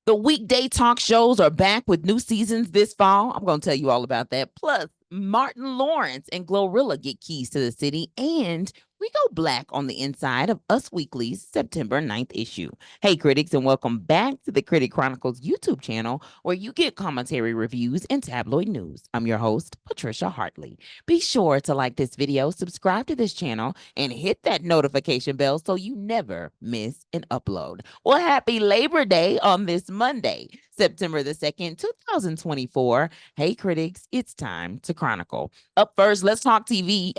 The weekday talk shows are back with new seasons this fall. I'm going to tell you all about that. Plus, Martin Lawrence and Glorilla get keys to the city, and we go black on the inside of Us Weekly's September 9th issue. Hey, critics, and welcome back to the Critic Chronicles YouTube channel, where you get commentary reviews and tabloid news. I'm your host, Patricia Hartley. Be sure to like this video, subscribe to this channel, and hit that notification bell so you never miss an upload. Well, happy Labor Day on this Monday, September the 2nd, 2024. Hey, critics, it's time to chronicle. Up first, let's talk TV.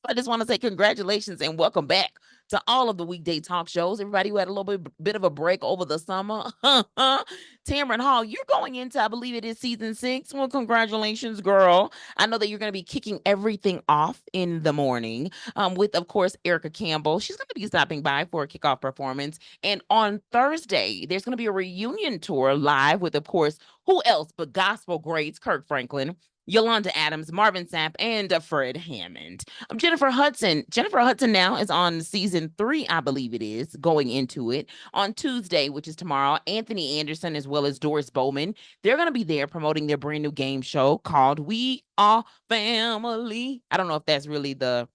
I just want to say congratulations and welcome back to all of the weekday talk shows. Everybody who had a little bit of a break over the summer. Tamron Hall, you're going into, I believe it is season 6. Well, congratulations, girl. I know that you're going to be kicking everything off in the morning with, of course, Erica Campbell. She's going to be stopping by for a kickoff performance. And on Thursday, there's going to be a reunion tour live with, of course, who else but gospel greats Kirk Franklin, Yolanda Adams, Marvin Sapp, and Fred Hammond. Jennifer Hudson. Jennifer Hudson now is on season 3, I believe it is, going into it. On Tuesday, which is tomorrow, Anthony Anderson as well as Doris Bowman, they're going to be there promoting their brand new game show called We Are Family. I don't know if that's really the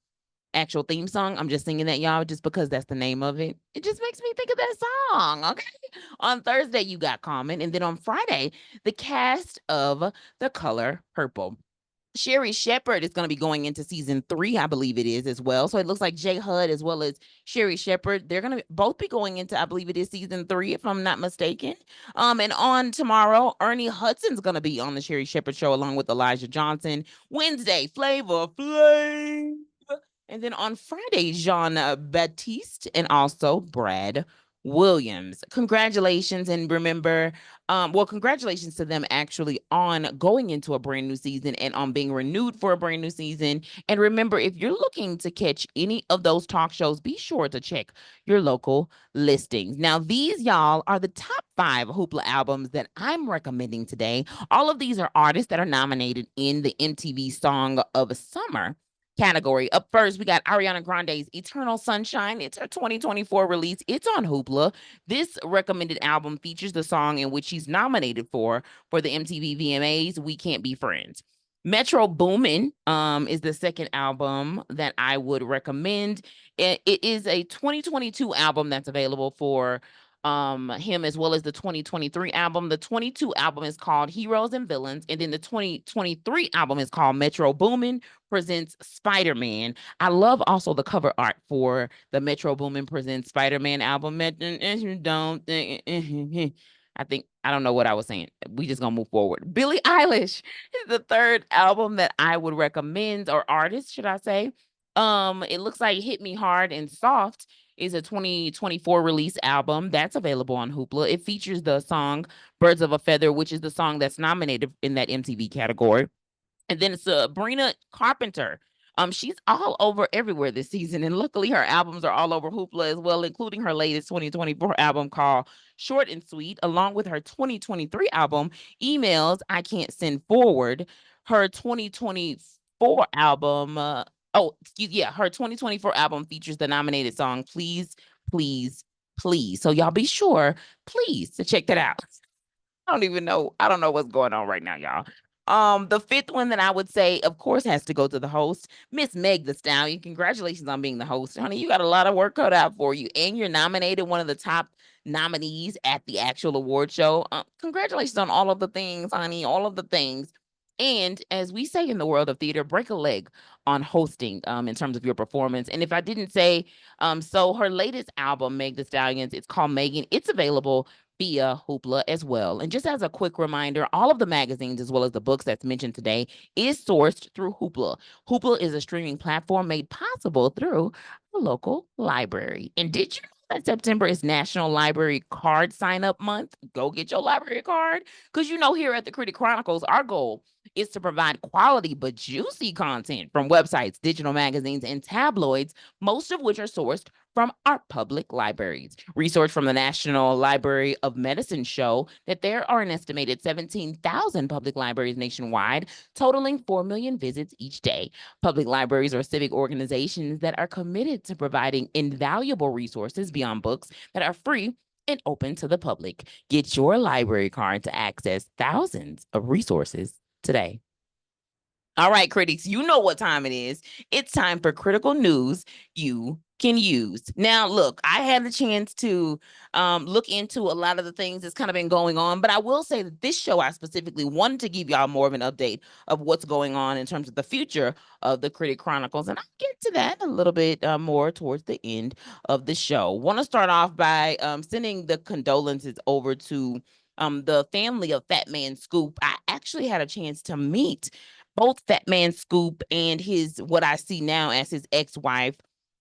actual theme song. I'm just singing that, y'all, just because that's the name of it. It just makes me think of that song. Okay. On Thursday, you got Common. And then on Friday, the cast of The Color Purple. Sherry Shepherd is going to be going into season 3, I believe it is as well. So it looks like Jay Hud as well as Sherry Shepherd. They're going to both be going into, I believe it is season 3, if I'm not mistaken. And on tomorrow, Ernie Hudson's going to be on the Sherry Shepherd show along with Elijah Johnson. Wednesday, Flavor Flav. And then on Friday, Jean Baptiste and also Brad Williams. Congratulations. And remember, congratulations to them actually on going into a brand new season and on being renewed for a brand new season. And remember, if you're looking to catch any of those talk shows, be sure to check your local listings. Now, these, y'all, are the top 5 Hoopla albums that I'm recommending today. All of these are artists that are nominated in the MTV Song of Summer category. Up first, we got Ariana Grande's Eternal Sunshine. It's her 2024 release. It's on Hoopla. This recommended album features the song in which she's nominated for the MTV VMAs, We Can't Be Friends. Metro Boomin is the second album that I would recommend. It is a 2022 album that's available for him as well as the 2023 album. The 22 album is called Heroes and Villains, and then the 2023 album is called Metro Boomin Presents Spider-Man. I love also the cover art for the Metro Boomin Presents Spider-Man album. Don't I don't know what I was saying. We just gonna move forward. Billie Eilish is the third album that I would recommend, or artist, should I say. It looks like Hit Me Hard and Soft is a 2024 release album that's available on Hoopla. It features the song Birds of a Feather, which is the song that's nominated in that MTV category. And then it's Sabrina Carpenter. She's all over everywhere this season, and luckily her albums are all over Hoopla as well, including her latest 2024 album called Short and Sweet, along with her 2023 album Emails I Can't Send Forward. Her 2024 album, her 2024 album features the nominated song Please, Please, Please. So y'all be sure, please, to check that out. I don't even know. I don't know what's going on right now, y'all. The fifth one that I would say, of course, has to go to the host, Miss Meg the Stallion. Congratulations on being the host, honey. You got a lot of work cut out for you, and you're nominated one of the top nominees at the actual award show. Congratulations on all of the things, honey. All of the things. And as we say in the world of theater, break a leg on hosting in terms of your performance. And if I didn't say, so her latest album, Meg the Stallions, it's called Megan. It's available via Hoopla as well. And just as a quick reminder, all of the magazines as well as the books that's mentioned today is sourced through Hoopla. Hoopla is a streaming platform made possible through a local library. And did you know that September is National Library Card Sign Up Month? Go get your library card. Because you know, here at the Critic Chronicles, our goal is to provide quality but juicy content from websites, digital magazines, and tabloids, most of which are sourced from our public libraries. Research from the National Library of Medicine show that there are an estimated 17,000 public libraries nationwide, totaling 4 million visits each day. Public libraries are civic organizations that are committed to providing invaluable resources beyond books that are free and open to the public. Get your library card to access thousands of resources today. All right, critics, you know what time it is. It's time for critical news you can use. Now, look, I had the chance to look into a lot of the things that's kind of been going on, but I will say that this show, I specifically wanted to give y'all more of an update of what's going on in terms of the future of the Critic Chronicles, and I'll get to that a little bit more towards the end of the show. Want to start off by sending the condolences over to the family of Fat Man Scoop. I actually had a chance to meet both Fat Man Scoop and his what I see now as his ex-wife,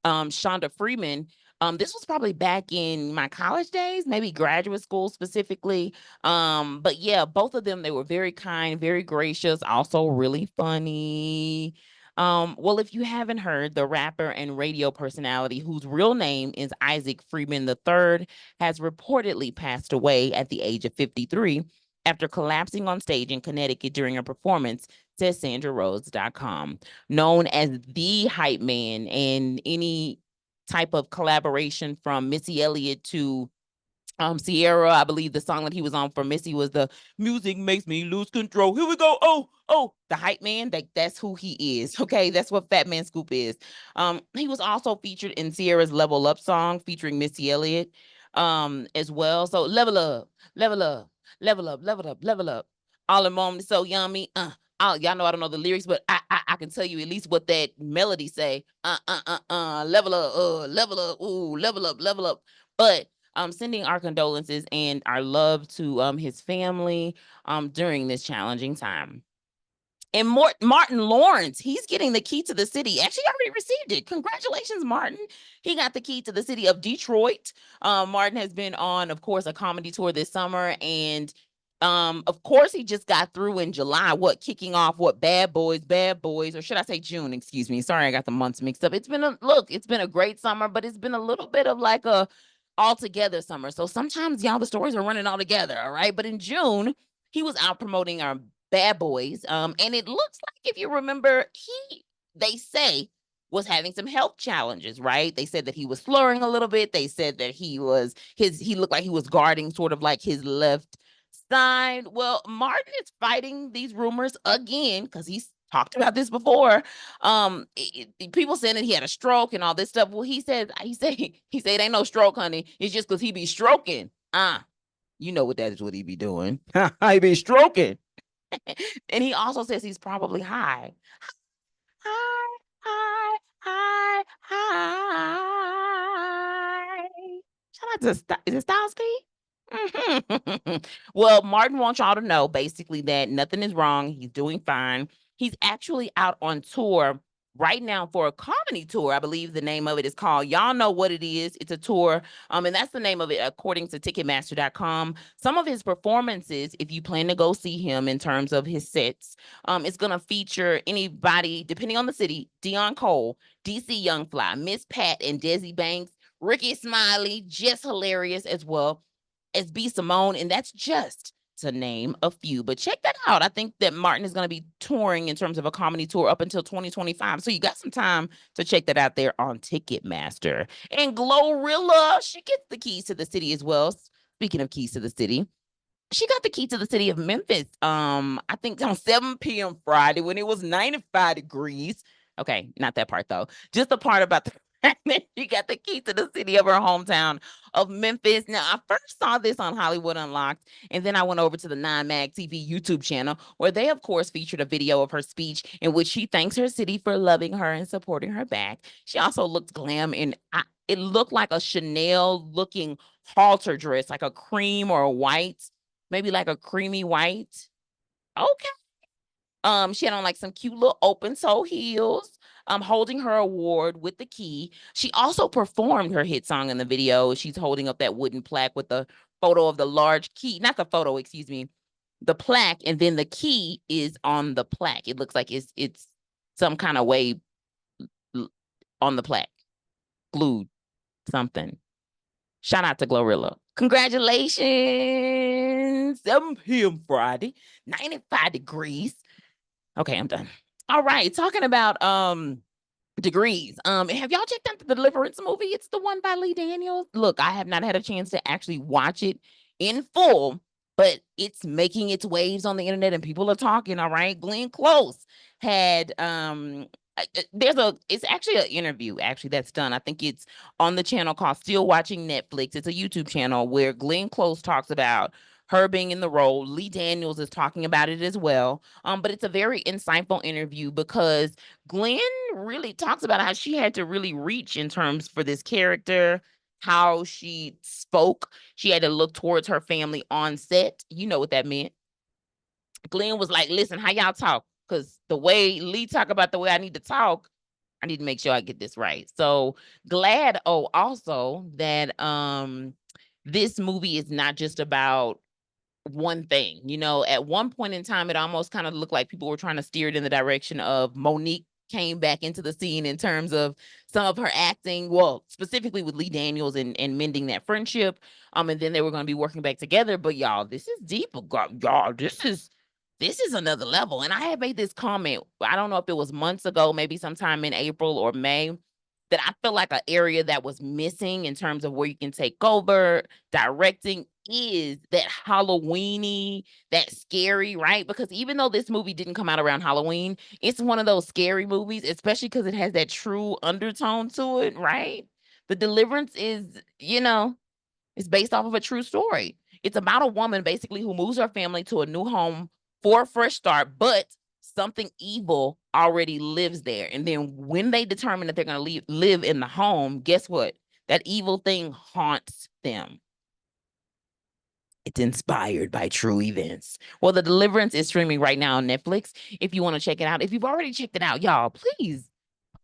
Shonda Freeman. This was probably back in my college days, maybe graduate school specifically. But yeah, both of them, they were very kind, very gracious, also really funny. Well, if you haven't heard, the rapper and radio personality whose real name is Isaac Freeman III has reportedly passed away at the age of 53 after collapsing on stage in Connecticut during a performance, says SandraRose.com. Known as the hype man in any type of collaboration from Missy Elliott to Sierra. I believe the song that he was on for Missy was the music makes me lose control. Here we go. Oh, the hype man. That's who he is. Okay, that's what Fat Man Scoop is. He was also featured in Sierra's Level Up song featuring Missy Elliott as well. So level up, level up, level up, level up, level up. All in moment so yummy. Y'all know I don't know the lyrics, but I can tell you at least what that melody say. Level up, ooh, level up. But sending our condolences and our love to his family during this challenging time. And Martin Lawrence, he's getting the key to the city. Actually, already received it. Congratulations, Martin. He got the key to the city of Detroit. Martin has been on, of course, a comedy tour this summer. And of course, he just got through in July. Kicking off Bad Boys, or should I say June? Excuse me. Sorry, I got the months mixed up. It's been a great summer, but it's been a little bit of like a all together summer. So sometimes y'all the stories are running all together, all right? But in June, he was out promoting our Bad Boys. And it looks like, if you remember, they say was having some health challenges, right? They said that he was slurring a little bit. They said that he looked like he was guarding sort of like his left side. Well, Martin is fighting these rumors again because he's talked about this before. People saying that he had a stroke and all this stuff. Well, he said it ain't no stroke, honey. It's just because he be stroking. You know what that is, what he be doing. He be stroking. And he also says he's probably high. High, high, high, high. Shout out to is it Styles P? Well, Martin wants y'all to know basically that nothing is wrong. He's doing fine. He's actually out on tour right now for a comedy tour. I believe the name of it is called Y'all Know What It Is. It's a tour. And that's the name of it according to Ticketmaster.com. Some of his performances, if you plan to go see him in terms of his sets, it's going to feature anybody, depending on the city, Dion Cole, DC Young Fly, Miss Pat and Desi Banks, Ricky Smiley, just hilarious as well as B. Simone, and that's just to name a few. But check that out. I think that Martin is going to be touring in terms of a comedy tour up until 2025. So you got some time to check that out there on Ticketmaster. And Glorilla, she gets the keys to the city as well. Speaking of keys to the city, she got the key to the city of Memphis. I think on 7 p.m. Friday when it was 95 degrees. Okay, not that part though. Just the part about the fact that she got the key to the city of her hometown of Memphis. Now, I first saw this on Hollywood Unlocked, and then I went over to the 9mag TV YouTube channel, where they, of course, featured a video of her speech in which she thanks her city for loving her and supporting her back. She also looked glam, and it looked like a Chanel-looking halter dress, like a cream or a white, maybe like a creamy white. Okay. She had on like some cute little open toe heels, holding her award with the key. She also performed her hit song in the video. She's holding up that wooden plaque with the photo of the large key, not the photo, excuse me, the plaque, and then the key is on the plaque. It looks like it's some kind of way on the plaque, glued, something. Shout out to Glorilla. Congratulations. 7 p.m. Friday, 95 degrees. Okay, I'm done. All right, talking about Degrees. Have y'all checked out the Deliverance movie? It's the one by Lee Daniels. Look, I have not had a chance to actually watch it in full, but it's making its waves on the internet and people are talking. All right. Glenn Close had it's actually an interview actually that's done. I think it's on the channel called Still Watching Netflix. It's a YouTube channel where Glenn Close talks about her being in the role. Lee Daniels is talking about it as well. But it's a very insightful interview because Glenn really talks about how she had to really reach in terms for this character, how she spoke. She had to look towards her family on set. You know what that meant. Glenn was like, listen, how y'all talk? Because the way Lee talk about the way I need to talk, I need to make sure I get this right. So glad, also that this movie is not just about one thing. You know, at one point in time, it almost kind of looked like people were trying to steer it in the direction of Monique came back into the scene in terms of some of her acting. Well, specifically with Lee Daniels and mending that friendship. And then they were going to be working back together. But y'all, this is deep. Y'all, this is another level. And I had made this comment. I don't know if it was months ago, maybe sometime in April or May, that I feel like an area that was missing in terms of where you can take over directing is that Halloweeny, that scary, right? Because even though this movie didn't come out around Halloween, it's one of those scary movies, especially because it has that true undertone to it, right? The Deliverance is, it's based off of a true story. It's about a woman basically who moves her family to a new home for a fresh start, but something evil already lives there. And then when they determine that they're going to live in the home, guess what? That evil thing haunts them. It's inspired by true events. Well, The Deliverance is streaming right now on Netflix. If you want to check it out, if you've already checked it out, y'all, please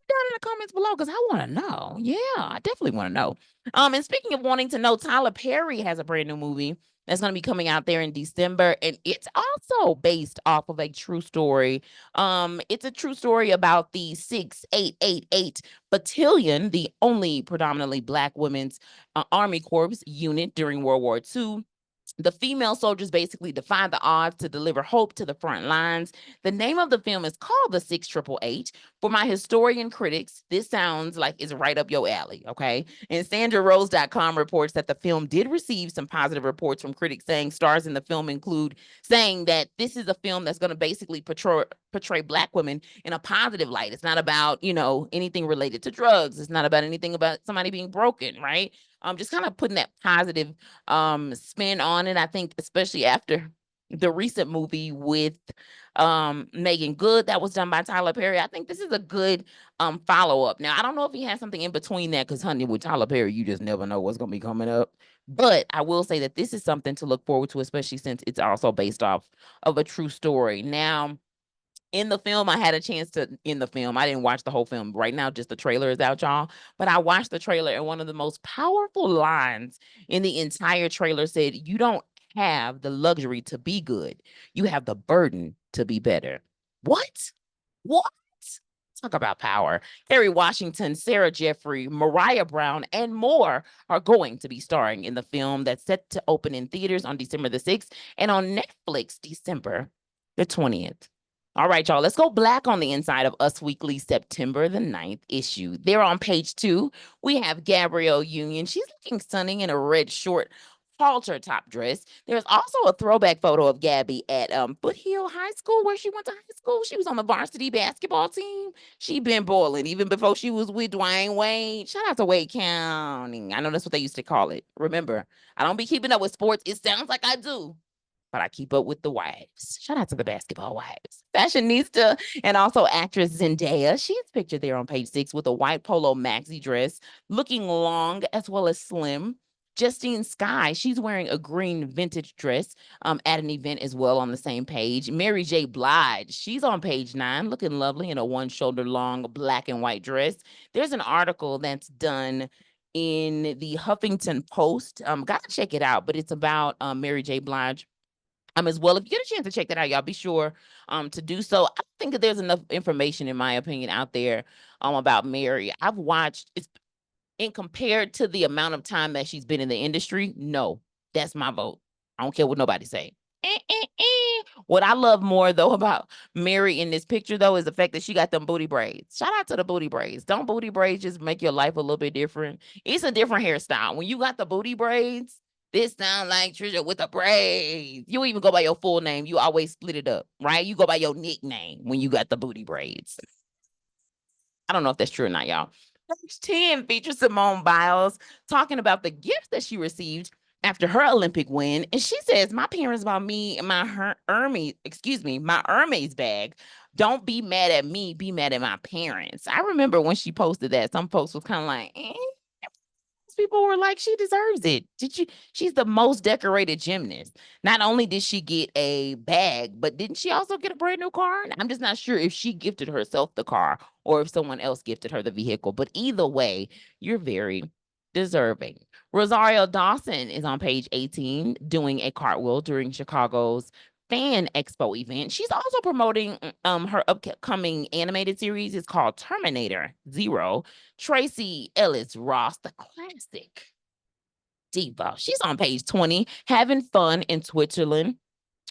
down in the comments below because I want to know. Yeah, I definitely want to know. And speaking of wanting to know, Tyler Perry has a brand new movie that's going to be coming out there in December, and it's also based off of a true story. It's a true story about the 6888 Battalion, the only predominantly Black women's Army Corps unit during World War II. The female soldiers basically defy the odds to deliver hope to the front lines. The name of the film is called The 6888. For my historian critics, this sounds like it's right up your alley, okay? And SandraRose.com reports that the film did receive some positive reports from critics saying stars in the film include saying that this is a film that's going to basically portray Black women in a positive light. It's not about, anything related to drugs. It's not about anything about somebody being broken, right? Just kind of putting that positive spin on it. I think especially after the recent movie with Megan Good that was done by Tyler Perry. I think this is a good follow-up. Now, I don't know if he has something in between that because honey, with Tyler Perry, you just never know what's gonna be coming up. But I will say that this is something to look forward to, especially since it's also based off of a true story. Now, in the film, I had a chance to in the film. I didn't watch the whole film. Right now, just the trailer is out, y'all. But I watched the trailer, and one of the most powerful lines in the entire trailer said, "You don't have the luxury to be good. You have the burden to be better." What? What? Talk about power. Kerry Washington, Sarah Jeffrey, Mariah Brown, and more are going to be starring in the film that's set to open in theaters on December the 6th and on Netflix December the 20th. All right, y'all, let's go Black on the inside of Us Weekly, September the 9th issue. There on page 2, we have Gabrielle Union. She's looking stunning in a red short halter top dress. There's also a throwback photo of Gabby at Foothill High School, where she went to high school. She was on the varsity basketball team. She been boiling even before she was with Dwayne Wade. Shout out to Wade County. I know that's what they used to call it. Remember, I don't be keeping up with sports. It sounds like I do, but I keep up with the wives. Shout out to the basketball wives. Fashionista and also actress Zendaya. She's pictured there on page 6 with a white polo maxi dress, looking long as well as slim. Justine Skye, she's wearing a green vintage dress at an event as well on the same page. Mary J. Blige, she's on page 9, looking lovely in a one-shoulder long black and white dress. There's an article that's done in the Huffington Post. Gotta check it out, but it's about Mary J. Blige as well. If you get a chance to check that out, y'all be sure to do so. I think that there's enough information, in my opinion, out there about Mary. I've watched it's and compared to the amount of time that she's been in the industry. No, that's my vote. I don't care what nobody say. What I love more though about Mary in this picture though is the fact that she got them booty braids. Shout out to the booty braids. Don't booty braids just make your life a little bit different? It's a different hairstyle. When you got the booty braids, this sound like Trisha with the braids. You don't even go by your full name. You always split it up, right? You go by your nickname when you got the booty braids. I don't know if that's true or not, y'all. Page 10 features Simone Biles talking about the gifts that she received after her Olympic win. And she says, my parents bought me my Hermes bag. Don't be mad at me, be mad at my parents. I remember when she posted that, some folks was kind of like, people were like, she deserves it. She's the most decorated gymnast. Not only did she get a bag, but didn't she also get a brand new car? I'm just not sure if she gifted herself the car or if someone else gifted her the vehicle. But either way, you're very deserving. Rosario Dawson is on page 18 doing a cartwheel during Chicago's Fan Expo event. She's also promoting her upcoming animated series. It's called Terminator Zero. Tracy Ellis Ross, the classic diva. She's on page 20, having fun in Switzerland,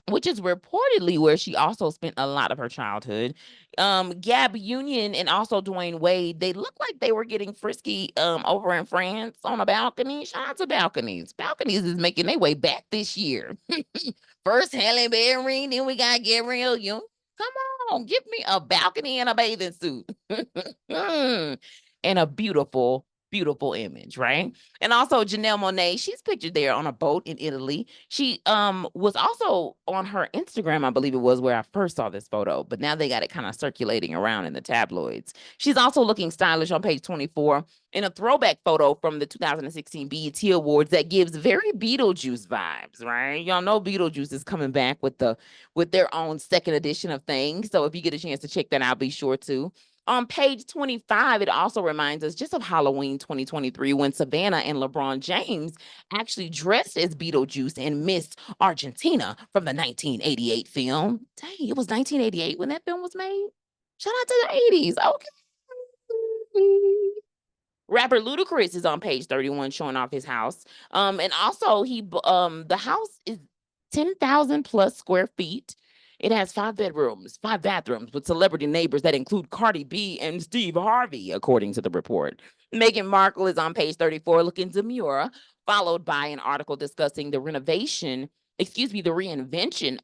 which is reportedly where she also spent a lot of her childhood. Gab Union and also Dwayne Wade, they look like they were getting frisky over in France on a balcony. Shout out to balconies. Balconies is making their way back this year. First Halle Berry, then we got Gabrielle Union. Come on, give me a balcony and a bathing suit. And a beautiful, beautiful image, right? And also Janelle Monáe, she's pictured there on a boat in Italy. She was also on her Instagram, I believe it was, where I first saw this photo, but now they got it kind of circulating around in the tabloids. She's also looking stylish on page 24 in a throwback photo from the 2016 BET Awards that gives very Beetlejuice vibes, right? Y'all know Beetlejuice is coming back with their own second edition of things. So if you get a chance to check that out, be sure to. On page 25, it also reminds us just of Halloween 2023 when Savannah and LeBron James actually dressed as Beetlejuice and Miss Argentina from the 1988 film. Dang, it was 1988 when that film was made. Shout out to the 80s. Okay. Rapper Ludacris is on page 31 showing off his house. And also the house is 10,000 plus square feet. It has 5 bedrooms, 5 bathrooms with celebrity neighbors that include Cardi B and Steve Harvey, according to the report. Meghan Markle is on page 34 looking demure, followed by an article discussing the reinvention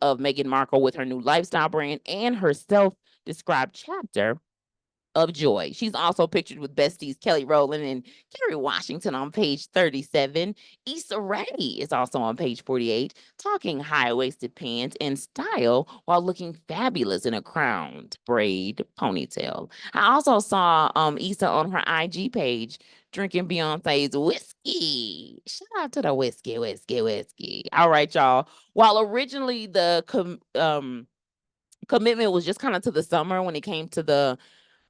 of Meghan Markle with her new lifestyle brand and her self-described chapter of joy. She's also pictured with besties Kelly Rowland and Kerry Washington on page 37. Issa Rae is also on page 48, talking high-waisted pants and style while looking fabulous in a crowned braid ponytail. I also saw Issa on her IG page drinking Beyonce's whiskey. Shout out to the whiskey. All right, y'all. While originally the commitment was just kind of to the summer when it came to the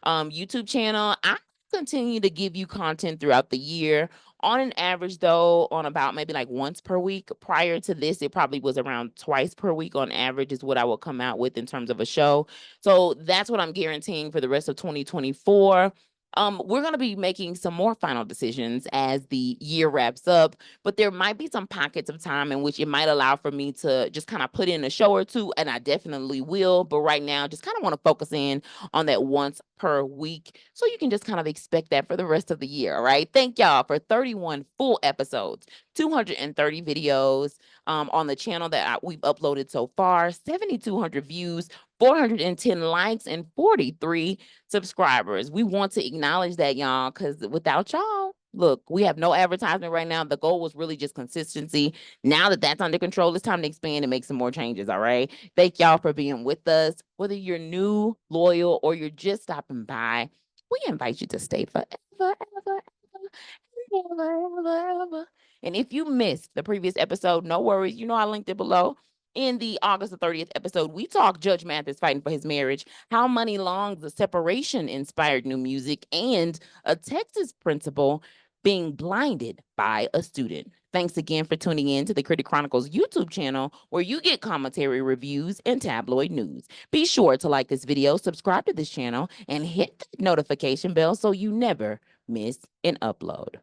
YouTube channel, I continue to give you content throughout the year. On an average, though, on about maybe like once per week. Prior to this, it probably was around twice per week on average is what I will come out with in terms of a show. So that's what I'm guaranteeing for the rest of 2024. We're going to be making some more final decisions as the year wraps up, but there might be some pockets of time in which it might allow for me to just kind of put in a show or two, and I definitely will. But right now, just kind of want to focus in on that once per week. So you can just kind of expect that for the rest of the year. All right. Thank y'all for 31 full episodes, 230 videos on the channel that we've uploaded so far, 7,200 views, 410 likes, and 43 subscribers. We want to acknowledge that, y'all, because without y'all, look, we have no advertisement right now. The goal was really just consistency. Now that that's under control, it's time to expand and make some more changes. All right. Thank y'all for being with us. Whether you're new, loyal, or you're just stopping by, we invite you to stay forever, ever, ever. And if you missed the previous episode, no worries. You know, I linked it below. In the August the 30th episode, we talked Judge Mathis fighting for his marriage, how Money Long's The Separation inspired new music, and a Texas principal being blinded by a student. Thanks again for tuning in to the Critic Chronicles YouTube channel, where you get commentary, reviews, and tabloid news. Be sure to like this video, subscribe to this channel, and hit the notification bell so you never miss an upload.